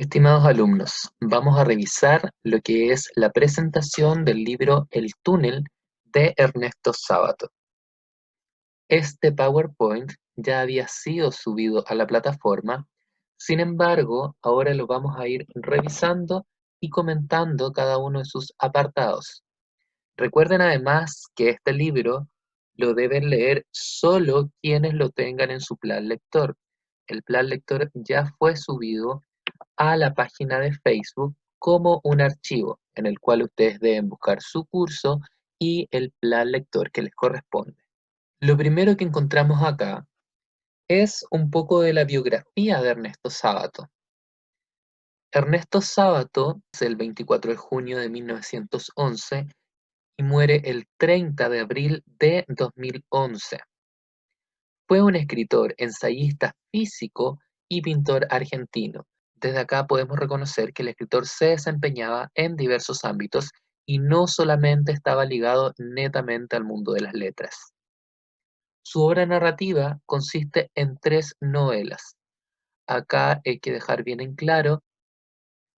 Estimados alumnos, vamos a revisar lo que es la presentación del libro El túnel de Ernesto Sábato. Este PowerPoint ya había sido subido a la plataforma, sin embargo, ahora lo vamos a ir revisando y comentando cada uno de sus apartados. Recuerden además que este libro lo deben leer solo quienes lo tengan en su plan lector. El plan lector ya fue subido a la página de Facebook como un archivo en el cual ustedes deben buscar su curso y el plan lector que les corresponde. Lo primero que encontramos acá es un poco de la biografía de Ernesto Sábato. Ernesto Sábato es el 24 de junio de 1911 y muere el 30 de abril de 2011. Fue un escritor, ensayista, físico y pintor argentino. Desde acá podemos reconocer que el escritor se desempeñaba en diversos ámbitos y no solamente estaba ligado netamente al mundo de las letras. Su obra narrativa consiste en 3 novelas. Acá hay que dejar bien en claro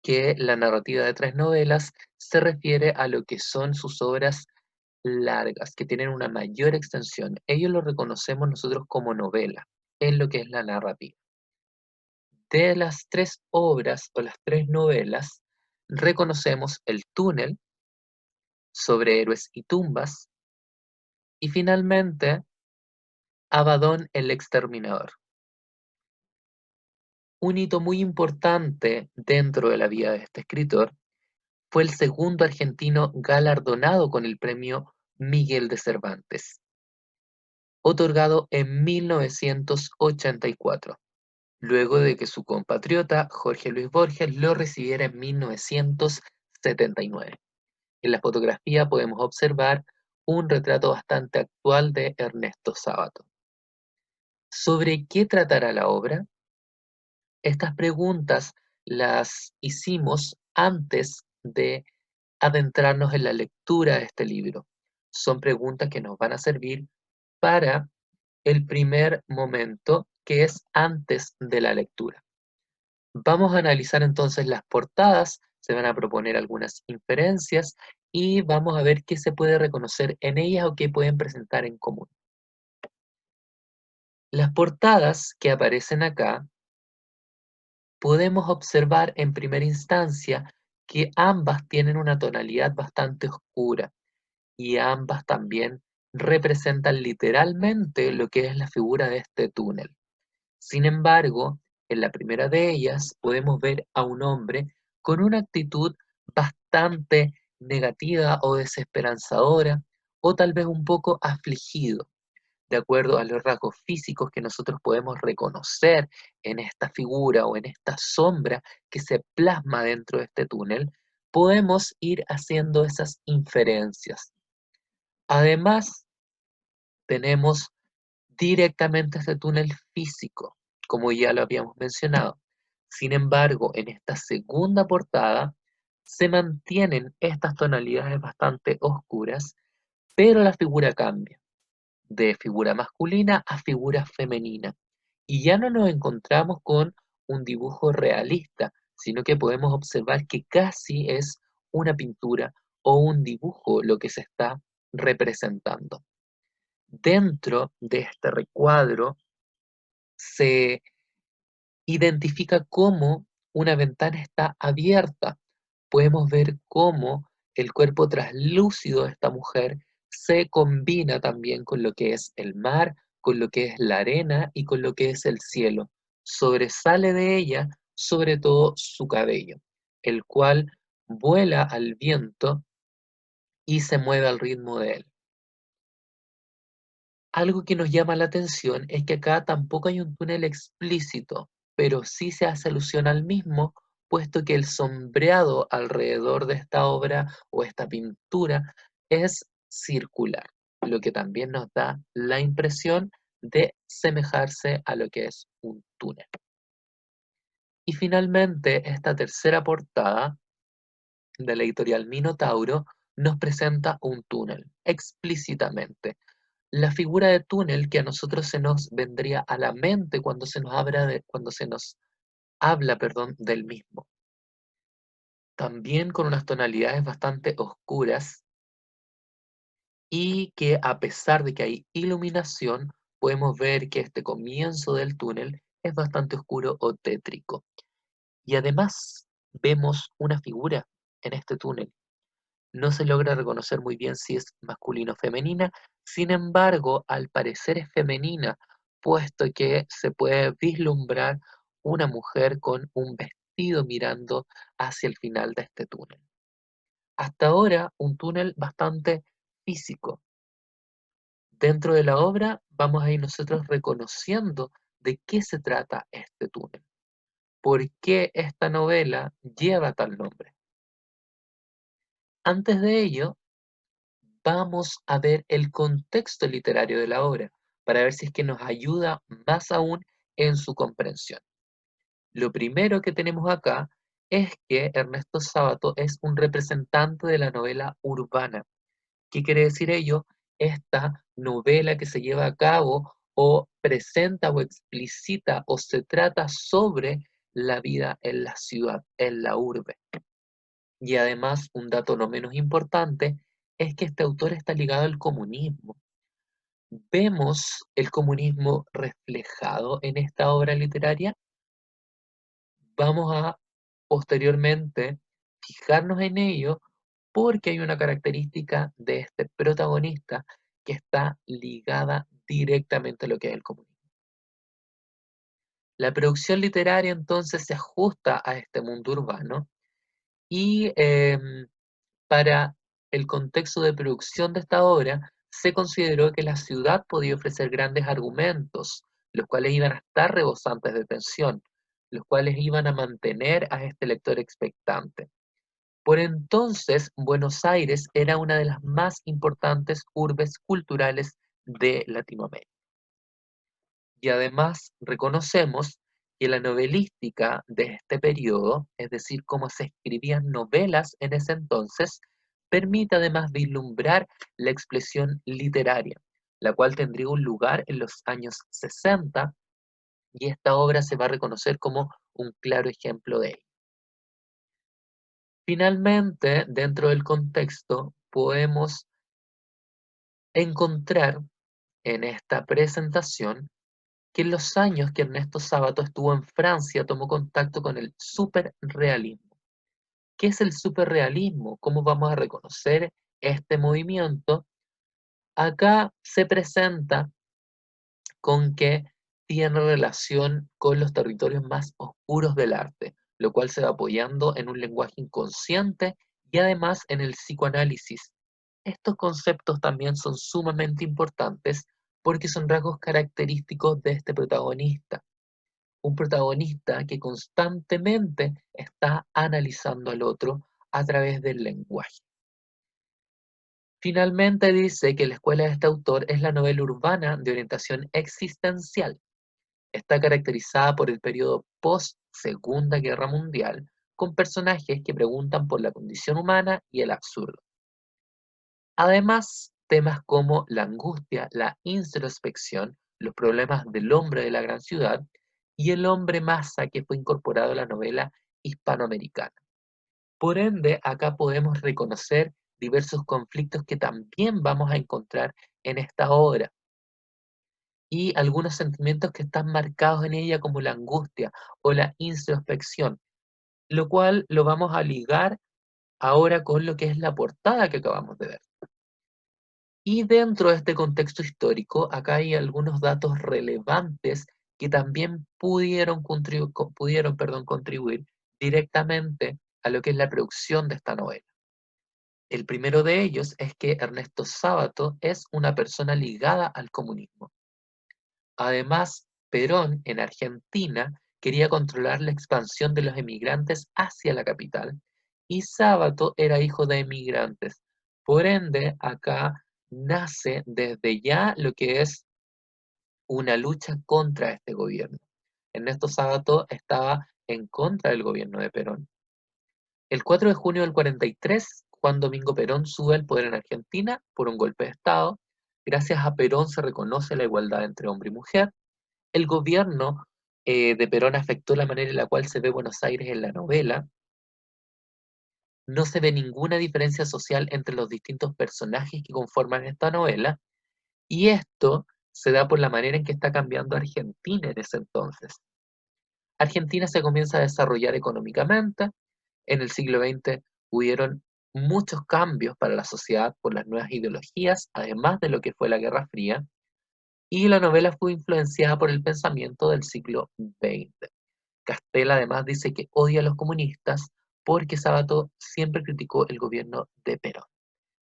que la narrativa de 3 novelas se refiere a lo que son sus obras largas, que tienen una mayor extensión. Ello lo reconocemos nosotros como novela, en lo que es la narrativa. De las 3 obras o las 3 novelas, reconocemos El túnel, Sobre héroes y tumbas, y finalmente Abadón el exterminador. Un hito muy importante dentro de la vida de este escritor fue el segundo argentino galardonado con el premio Miguel de Cervantes, otorgado en 1984, luego de que su compatriota Jorge Luis Borges lo recibiera en 1979. En la fotografía podemos observar un retrato bastante actual de Ernesto Sábato. ¿Sobre qué tratará la obra? Estas preguntas las hicimos antes de adentrarnos en la lectura de este libro. Son preguntas que nos van a servir para el primer momento, que es antes de la lectura. Vamos a analizar entonces las portadas, se van a proponer algunas inferencias y vamos a ver qué se puede reconocer en ellas o qué pueden presentar en común. Las portadas que aparecen acá, podemos observar en primera instancia que ambas tienen una tonalidad bastante oscura y ambas también representan literalmente lo que es la figura de este túnel. Sin embargo, en la primera de ellas podemos ver a un hombre con una actitud bastante negativa o desesperanzadora, o tal vez un poco afligido, de acuerdo a los rasgos físicos que nosotros podemos reconocer en esta figura o en esta sombra que se plasma dentro de este túnel, podemos ir haciendo esas inferencias. Además, tenemos directamente este túnel físico, como ya lo habíamos mencionado. Sin embargo, en esta segunda portada se mantienen estas tonalidades bastante oscuras, pero la figura cambia de figura masculina a figura femenina. Y ya no nos encontramos con un dibujo realista, sino que podemos observar que casi es una pintura o un dibujo lo que se está representando. Dentro de este recuadro se identifica cómo una ventana está abierta. Podemos ver cómo el cuerpo traslúcido de esta mujer se combina también con lo que es el mar, con lo que es la arena y con lo que es el cielo. Sobresale de ella sobre todo su cabello, el cual vuela al viento y se mueve al ritmo de él. Algo que nos llama la atención es que acá tampoco hay un túnel explícito, pero sí se hace alusión al mismo, puesto que el sombreado alrededor de esta obra o esta pintura es circular, lo que también nos da la impresión de semejarse a lo que es un túnel. Y finalmente, esta tercera portada de la editorial Minotauro nos presenta un túnel explícitamente. La figura de túnel que a nosotros se nos vendría a la mente cuando se nos habla, perdón, del mismo. también con unas tonalidades bastante oscuras y que a pesar de que hay iluminación, podemos ver que este comienzo del túnel es bastante oscuro o tétrico. Y además vemos una figura en este túnel. No se logra reconocer muy bien si es masculina o femenina, sin embargo, al parecer es femenina, puesto que se puede vislumbrar una mujer con un vestido mirando hacia el final de este túnel. Hasta ahora, un túnel bastante físico. Dentro de la obra vamos a ir nosotros reconociendo de qué se trata este túnel, por qué esta novela lleva tal nombre. Antes de ello, vamos a ver el contexto literario de la obra, para ver si es que nos ayuda más aún en su comprensión. Lo primero que tenemos acá es que Ernesto Sábato es un representante de la novela urbana. ¿Qué quiere decir ello? Esta novela que se lleva a cabo o presenta o explicita o se trata sobre la vida en la ciudad, en la urbe. Y además, un dato no menos importante es que este autor está ligado al comunismo. ¿Vemos el comunismo reflejado en esta obra literaria? Vamos a posteriormente fijarnos en ello porque hay una característica de este protagonista que está ligada directamente a lo que es el comunismo. La producción literaria entonces se ajusta a este mundo urbano y para el contexto de producción de esta obra se consideró que la ciudad podía ofrecer grandes argumentos, los cuales iban a estar rebosantes de tensión, los cuales iban a mantener a este lector expectante. Por entonces, Buenos Aires era una de las más importantes urbes culturales de Latinoamérica. Y además reconocemos que la novelística de este periodo, es decir, cómo se escribían novelas en ese entonces, permite además vislumbrar la expresión literaria, la cual tendría un lugar en los años 60 y esta obra se va a reconocer como un claro ejemplo de ello. Finalmente, dentro del contexto, podemos encontrar en esta presentación que en los años que Ernesto Sábato estuvo en Francia tomó contacto con el superrealismo. ¿Qué es el superrealismo? ¿Cómo vamos a reconocer este movimiento? Acá se presenta con que tiene relación con los territorios más oscuros del arte, lo cual se va apoyando en un lenguaje inconsciente y además en el psicoanálisis. Estos conceptos también son sumamente importantes porque son rasgos característicos de este protagonista, un protagonista que constantemente está analizando al otro a través del lenguaje. Finalmente dice que la escuela de este autor es la novela urbana de orientación existencial. Está caracterizada por el periodo post-Segunda Guerra Mundial, con personajes que preguntan por la condición humana y el absurdo. Además, temas como la angustia, la introspección, los problemas del hombre de la gran ciudad y el hombre masa que fue incorporado a la novela hispanoamericana. Por ende, acá podemos reconocer diversos conflictos que también vamos a encontrar en esta obra y algunos sentimientos que están marcados en ella como la angustia o la introspección, lo cual lo vamos a ligar ahora con lo que es la portada que acabamos de ver. Y dentro de este contexto histórico, acá hay algunos datos relevantes que también pudieron contribuir directamente a lo que es la producción de esta novela. El primero de ellos es que Ernesto Sábato es una persona ligada al comunismo. Además, Perón en Argentina quería controlar la expansión de los emigrantes hacia la capital y Sábato era hijo de emigrantes. Por ende, acá nace desde ya lo que es una lucha contra este gobierno. Ernesto Sábato estaba en contra del gobierno de Perón. El 4 de junio del 43, Juan Domingo Perón sube al poder en Argentina por un golpe de Estado. Gracias a Perón se reconoce la igualdad entre hombre y mujer. El gobierno de Perón afectó la manera en la cual se ve Buenos Aires en la novela. No se ve ninguna diferencia social entre los distintos personajes que conforman esta novela, y esto se da por la manera en que está cambiando Argentina en ese entonces. Argentina se comienza a desarrollar económicamente. En el siglo XX hubieron muchos cambios para la sociedad por las nuevas ideologías, además de lo que fue la Guerra Fría, y la novela fue influenciada por el pensamiento del siglo XX. Castel además dice que odia a los comunistas porque Sabato siempre criticó el gobierno de Perón.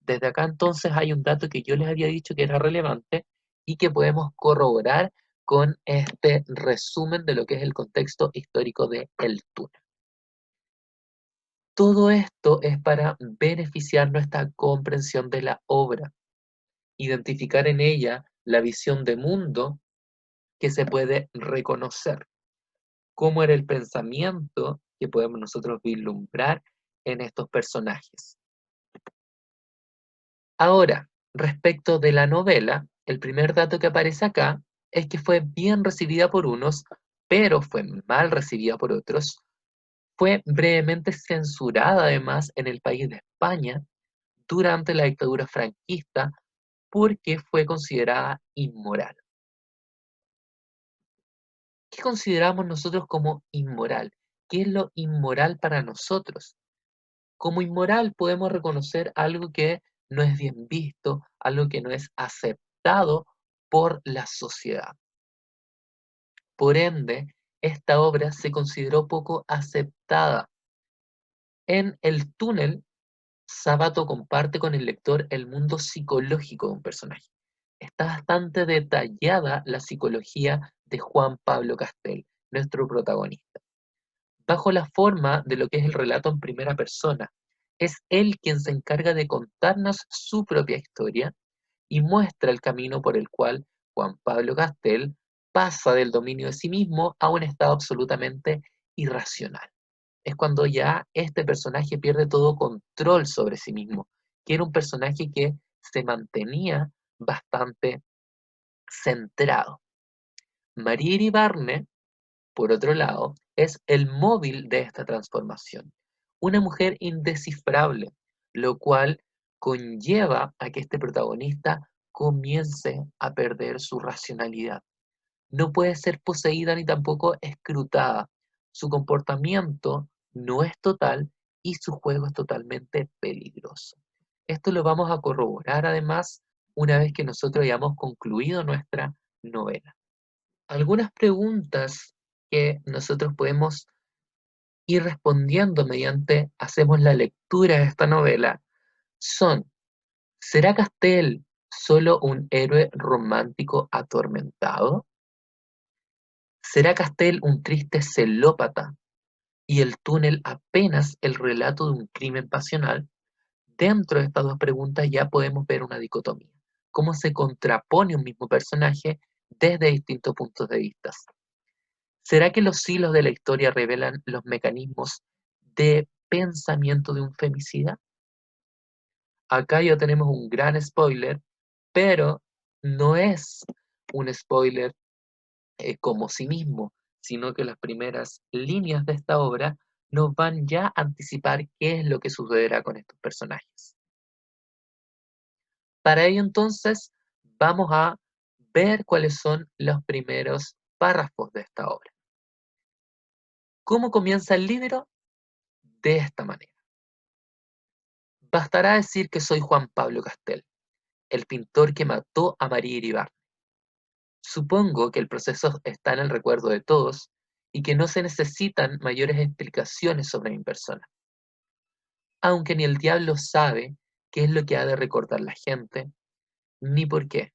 Desde acá entonces hay un dato que yo les había dicho que era relevante y que podemos corroborar con este resumen de lo que es el contexto histórico de El Túnel. Todo esto es para beneficiar nuestra comprensión de la obra, identificar en ella la visión de mundo que se puede reconocer, cómo era el pensamiento que podemos nosotros vislumbrar en estos personajes. Ahora, respecto de la novela, el primer dato que aparece acá es que fue bien recibida por unos, pero fue mal recibida por otros. Fue brevemente censurada además en el país de España durante la dictadura franquista porque fue considerada inmoral. ¿Qué consideramos nosotros como inmoral? ¿Qué es lo inmoral para nosotros? Como inmoral podemos reconocer algo que no es bien visto, algo que no es aceptado por la sociedad. Por ende, esta obra se consideró poco aceptada. En El Túnel, Sabato comparte con el lector el mundo psicológico de un personaje. Está bastante detallada la psicología de Juan Pablo Castel, nuestro protagonista, bajo la forma de lo que es el relato en primera persona. Es él quien se encarga de contarnos su propia historia y muestra el camino por el cual Juan Pablo Castel pasa del dominio de sí mismo a un estado absolutamente irracional. Es cuando ya este personaje pierde todo control sobre sí mismo, que era un personaje que se mantenía bastante centrado. María Iribarne, por otro lado, es el móvil de esta transformación, una mujer indescifrable, lo cual conlleva a que este protagonista comience a perder su racionalidad. No puede ser poseída ni tampoco escrutada. Su comportamiento no es total y su juego es totalmente peligroso. Esto lo vamos a corroborar además una vez que nosotros hayamos concluido nuestra novela. Algunas preguntas que nosotros podemos ir respondiendo mediante hacemos la lectura de esta novela son: ¿será Castel solo un héroe romántico atormentado? ¿Será Castel un triste celópata y El Túnel apenas el relato de un crimen pasional? Dentro de estas dos preguntas ya podemos ver una dicotomía, cómo se contrapone un mismo personaje desde distintos puntos de vista. ¿Será que los hilos de la historia revelan los mecanismos de pensamiento de un femicida? Acá ya tenemos un gran spoiler, pero no es un spoiler como sí mismo, sino que las primeras líneas de esta obra nos van ya a anticipar qué es lo que sucederá con estos personajes. Para ello entonces vamos a ver cuáles son los primeros párrafos de esta obra. ¿Cómo comienza el libro? De esta manera. Bastará decir que soy Juan Pablo Castel, el pintor que mató a María Iribarne. Supongo que el proceso está en el recuerdo de todos y que no se necesitan mayores explicaciones sobre mi persona. Aunque ni el diablo sabe qué es lo que ha de recordar la gente, ni por qué.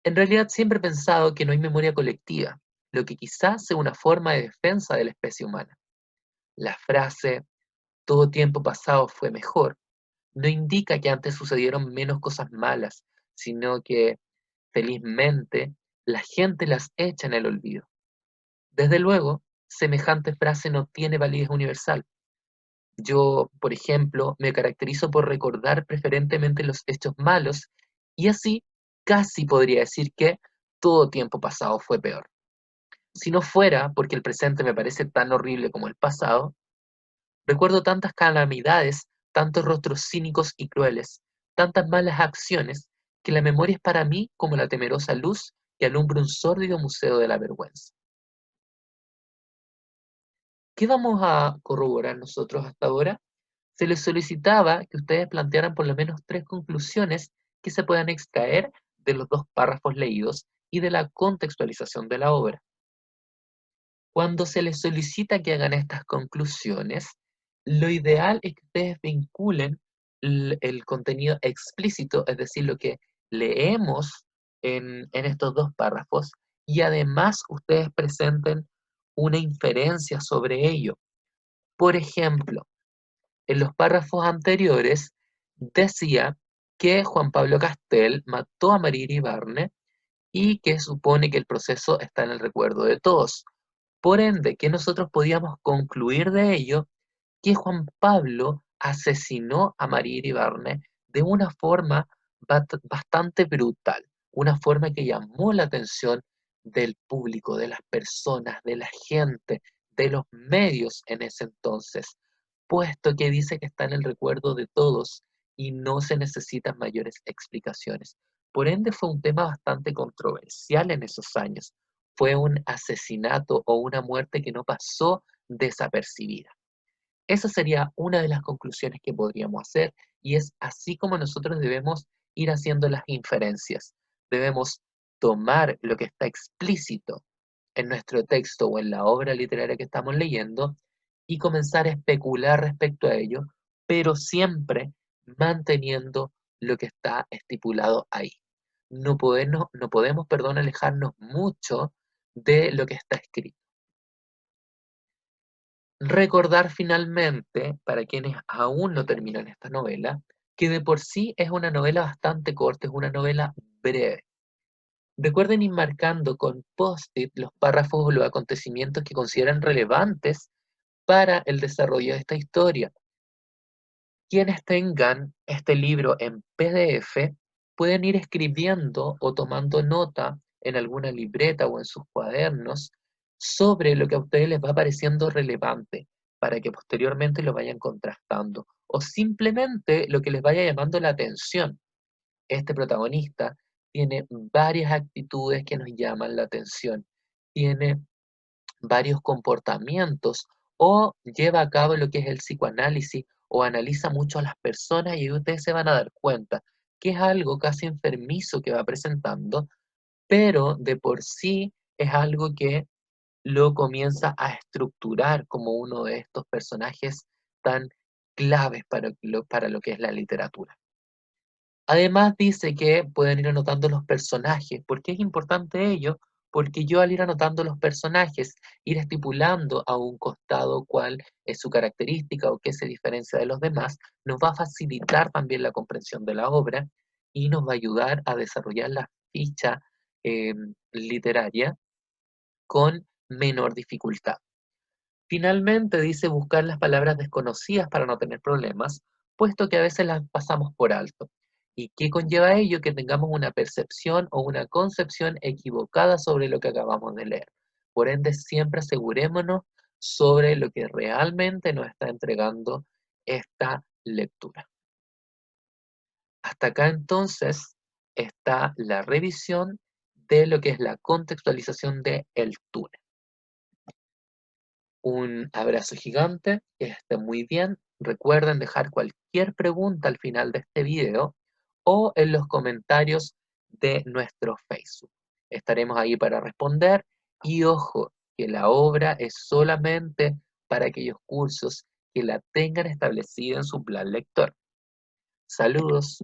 En realidad siempre he pensado que no hay memoria colectiva, lo que quizás sea una forma de defensa de la especie humana. La frase "todo tiempo pasado fue mejor" no indica que antes sucedieron menos cosas malas, sino que, felizmente, la gente las echa en el olvido. Desde luego, semejante frase no tiene validez universal. Yo, por ejemplo, me caracterizo por recordar preferentemente los hechos malos y así casi podría decir que todo tiempo pasado fue peor. Si no fuera porque el presente me parece tan horrible como el pasado, Recuerdo tantas calamidades, tantos rostros cínicos y crueles, tantas malas acciones, que la memoria es para mí como la temerosa luz que alumbra un sórdido museo de la vergüenza. ¿Qué vamos a corroborar nosotros hasta ahora? Se les solicitaba que ustedes plantearan por lo menos tres conclusiones que se puedan extraer de los dos párrafos leídos y de la contextualización de la obra. Cuando se les solicita que hagan estas conclusiones, lo ideal es que ustedes vinculen el contenido explícito, es decir, lo que leemos en estos dos párrafos, y además ustedes presenten una inferencia sobre ello. Por ejemplo, en los párrafos anteriores decía que Juan Pablo Castel mató a María Iribarne y que supone que el proceso está en el recuerdo de todos. Por ende, que nosotros podíamos concluir de ello que Juan Pablo asesinó a María Iribarne de una forma bastante brutal, una forma que llamó la atención del público, de las personas, de la gente, de los medios en ese entonces, puesto que dice que está en el recuerdo de todos y no se necesitan mayores explicaciones. Por ende, fue un tema bastante controversial en esos años. Fue un asesinato o una muerte que no pasó desapercibida. Esa sería una de las conclusiones que podríamos hacer y es así como nosotros debemos ir haciendo las inferencias. Debemos tomar lo que está explícito en nuestro texto o en la obra literaria que estamos leyendo y comenzar a especular respecto a ello, pero siempre manteniendo lo que está estipulado ahí. No podemos, perdón, alejarnos mucho de lo que está escrito. Recordar finalmente, para quienes aún no terminan esta novela, que de por sí es una novela bastante corta, es una novela breve. Recuerden ir marcando con post-it los párrafos o los acontecimientos que consideran relevantes para el desarrollo de esta historia. Quienes tengan este libro en PDF pueden ir escribiendo o tomando nota en alguna libreta o en sus cuadernos sobre lo que a ustedes les va pareciendo relevante para que posteriormente lo vayan contrastando o simplemente lo que les vaya llamando la atención. Este protagonista tiene varias actitudes que nos llaman la atención, tiene varios comportamientos o lleva a cabo lo que es el psicoanálisis o analiza mucho a las personas y ustedes se van a dar cuenta que es algo casi enfermizo que va presentando, pero de por sí es algo que lo comienza a estructurar como uno de estos personajes tan claves para lo que es la literatura. Además dice que pueden ir anotando los personajes. ¿Por qué es importante ello? Porque yo al ir anotando los personajes, ir estipulando a un costado cuál es su característica o qué se diferencia de los demás, nos va a facilitar también la comprensión de la obra y nos va a ayudar a desarrollar la ficha literaria con menor dificultad. Finalmente dice buscar las palabras desconocidas para no tener problemas, puesto que a veces las pasamos por alto. ¿Y qué conlleva ello? Que tengamos una percepción o una concepción equivocada sobre lo que acabamos de leer. Por ende, siempre asegurémonos sobre lo que realmente nos está entregando esta lectura. Hasta acá entonces está la revisión de lo que es la contextualización de El túnel. Un abrazo gigante, que estén muy bien. Recuerden dejar cualquier pregunta al final de este video o en los comentarios de nuestro Facebook. Estaremos ahí para responder y ojo, que la obra es solamente para aquellos cursos que la tengan establecida en su plan lector. Saludos.